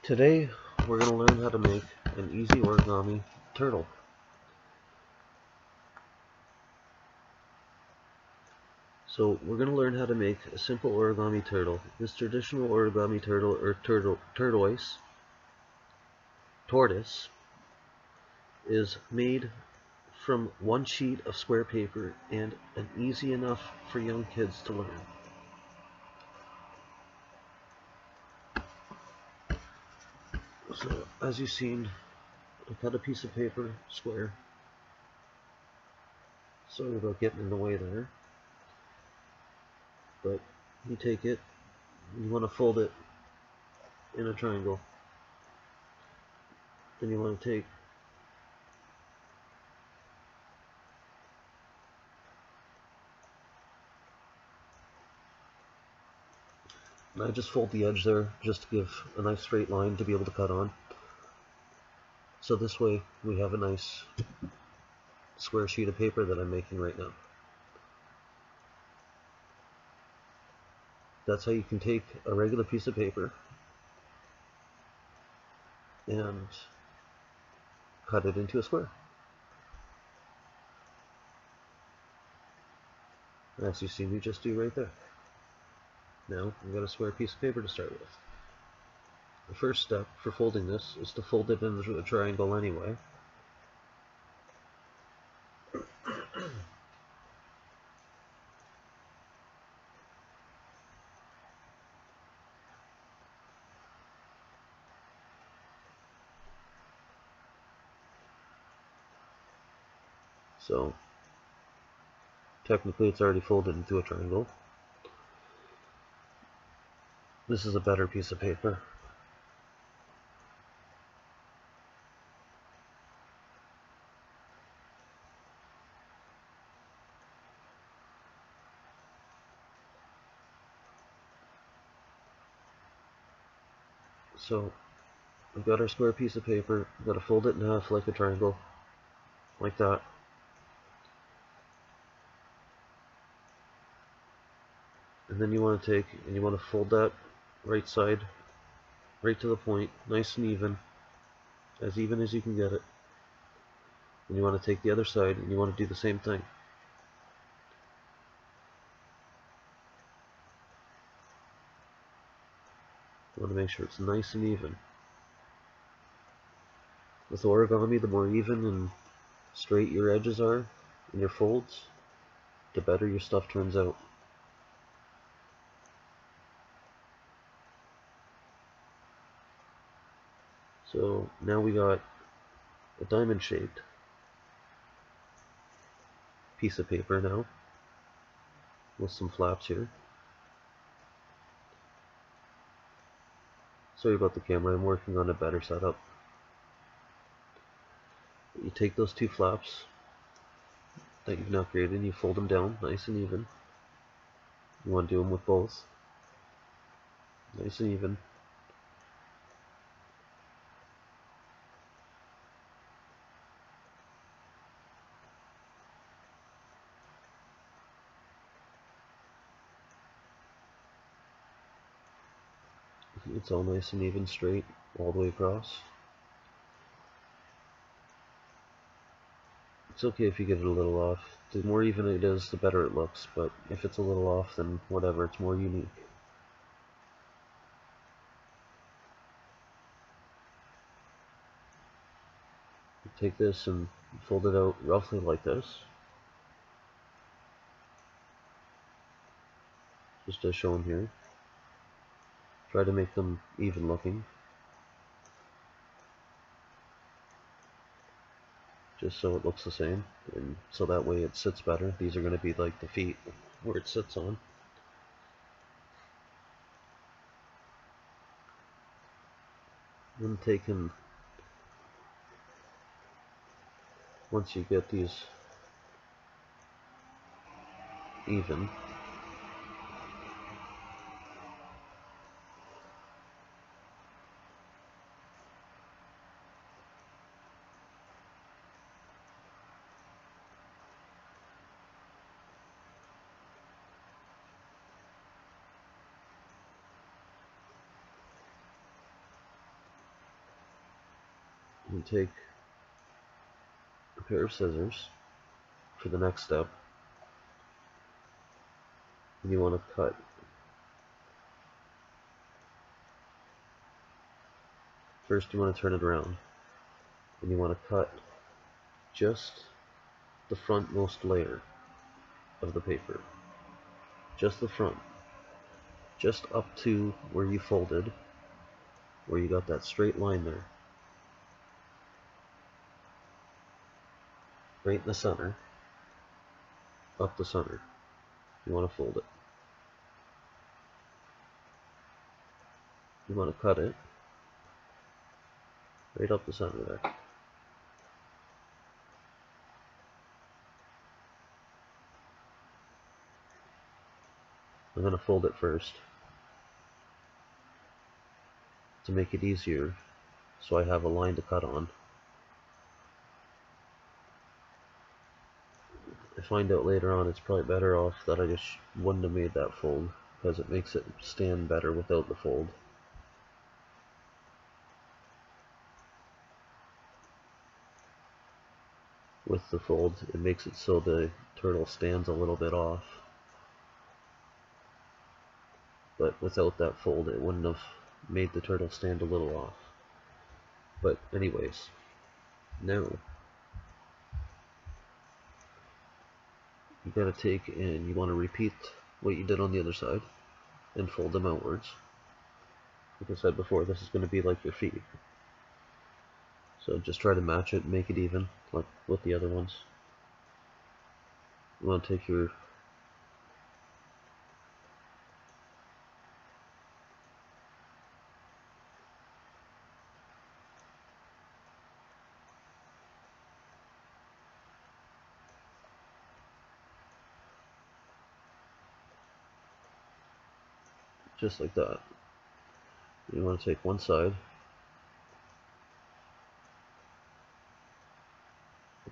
Today we're going to learn how to make an easy origami turtle. So we're going to learn how to make a simple origami turtle. This traditional origami turtle, or tortoise, is made from one sheet of square paper and easy enough for young kids to learn. So as you've seen, I cut a piece of paper square. Sorry about getting in the way there. But you take it, you want to fold it in a triangle. Then you want to take and I just fold the edge there just to give a nice straight line to be able to cut on. So this way we have a nice square sheet of paper that I'm making right now. That's how you can take a regular piece of paper and cut it into a square. As you see me just do right there. Now I've got a square piece of paper to start with. The first step for folding this is to fold it into a triangle anyway. So technically it's already folded into a triangle. This is a better piece of paper. So I've got our square piece of paper. I've got to fold it in half like a triangle, like that. And then you want to take and you want to fold that right side right to the point, nice and even as you can get it. And you want to take the other side and you want to do the same thing. You want to make sure it's nice and even. With origami, the more even and straight your edges are in your folds, the better your stuff turns out. So now we got a diamond shaped piece of paper now with some flaps here. Sorry about the camera, I'm working on a better setup. You take those two flaps that you've now created and you fold them down nice and even. You want to do them with both. Nice and even. It's all nice and even straight all the way across. It's okay if you get it a little off. The more even it is, the better it looks, but if it's a little off, then whatever, it's more unique. You take this and fold it out roughly like this, just as shown here. Try to make them even looking, just so it looks the same, and so that way it sits better. These are going to be like the feet where it sits on. Then taking, once you get these even, You take a pair of scissors for the next step, and you want to cut. First you want to turn it around, and you want to cut just the frontmost layer of the paper. Just the front. Just up to where you folded, where you got that straight line there. Right in the center. Up the center. You want to fold it. You want to cut it right up the center there. I'm going to fold it first to make it easier, so I have a line to cut on. I find out later on it's probably better off that I just wouldn't have made that fold, because it makes it stand better without the fold. With the fold, it makes it so the turtle stands a little bit off. But without that fold, it wouldn't have made the turtle stand a little off. But anyways, now you gotta take and you want to repeat what you did on the other side and fold them outwards. Like I said before, this is going to be like your feet. So just try to match it, make it even, like with the other ones. You want to take your just like that. You want to take one side.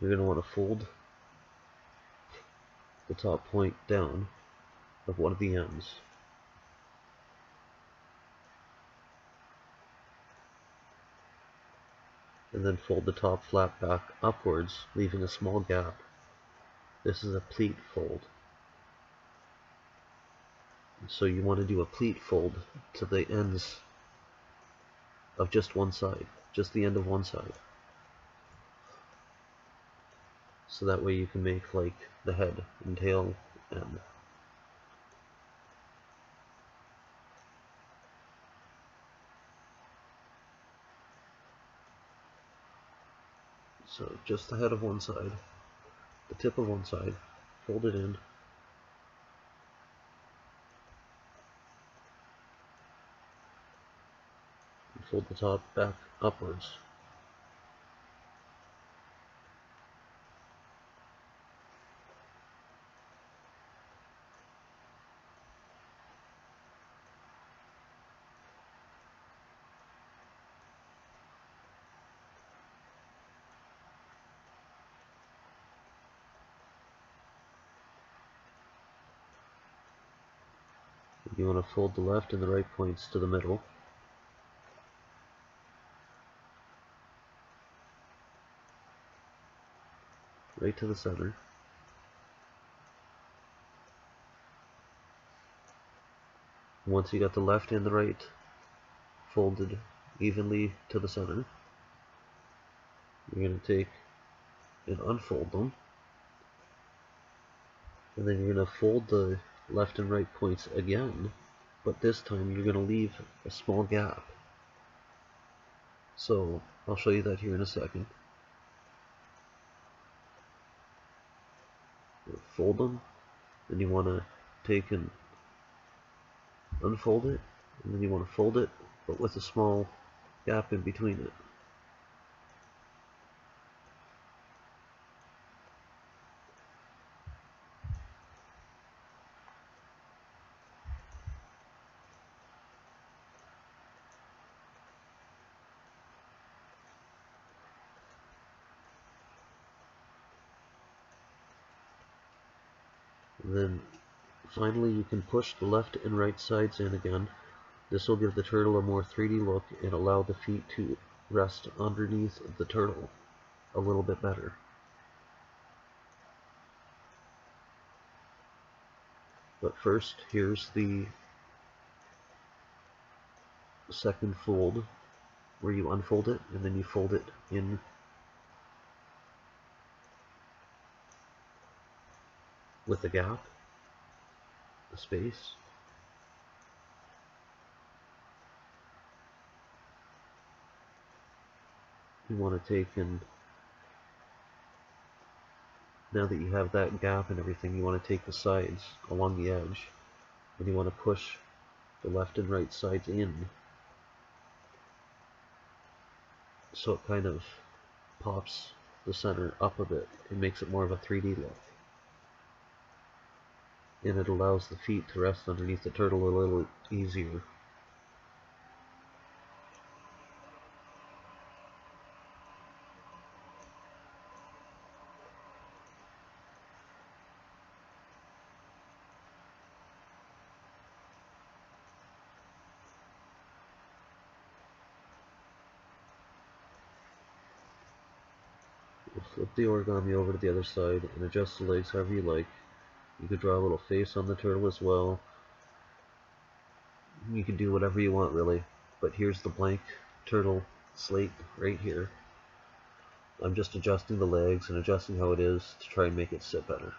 You're going to want to fold the top point down of one of the ends. And then fold the top flap back upwards, leaving a small gap. This is a pleat fold. So you want to do a pleat fold to the ends of just one side, just the end of one side. So that way you can make like the head and tail end. So just the head of one side, the tip of one side, fold it in. And fold the top back upwards. You want to fold the left and the right points to the middle. Right to the center. Once you got the left and the right folded evenly to the center, you're going to take and unfold them. And then you're going to fold the left and right points again, but this time you're going to leave a small gap. So I'll show you that here in a second. Fold them, then you want to take and unfold it, and then you want to fold it, but with a small gap in between it. And then finally you can push the left and right sides in again. This will give the turtle a more 3D look and allow the feet to rest underneath the turtle a little bit better. But first, here's the second fold where you unfold it and then you fold it in with a gap, a space. You want to take, and now that you have that gap and everything, you want to take the sides along the edge and you want to push the left and right sides in so it kind of pops the center up a bit. It makes it more of a 3D look. And it allows the feet to rest underneath the turtle a little easier. We'll flip the origami over to the other side and adjust the legs however you like. You could draw a little face on the turtle as well. You can do whatever you want really, but here's the blank turtle slate right here. I'm just adjusting the legs and adjusting how it is to try and make it sit better.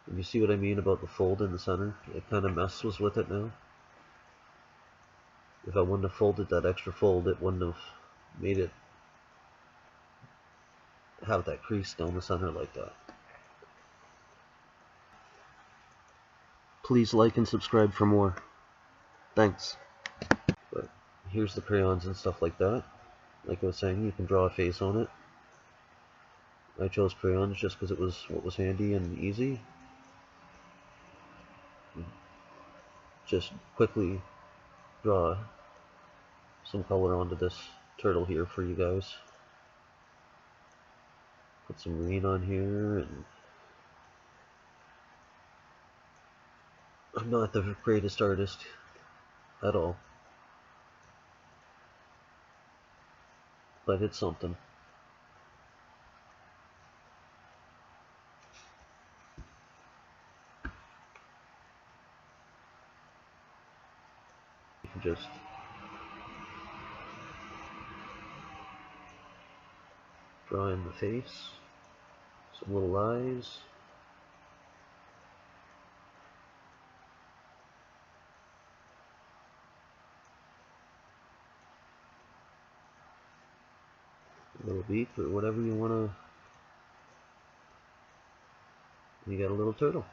And you see what I mean about the fold in the center? It kind of messes with it now. If I wouldn't have folded that extra fold, it wouldn't have made it have that crease down the center like that. Please like and subscribe for more. Thanks. But here's the crayons and stuff like that. Like I was saying, you can draw a face on it. I chose crayons just because it was what was handy and easy. Just quickly draw some color onto this turtle here for you guys. Put some green on here, and I'm not the greatest artist at all, but it's something. You can just draw in the face, some little eyes. A little beak or whatever you want to. You got a little turtle.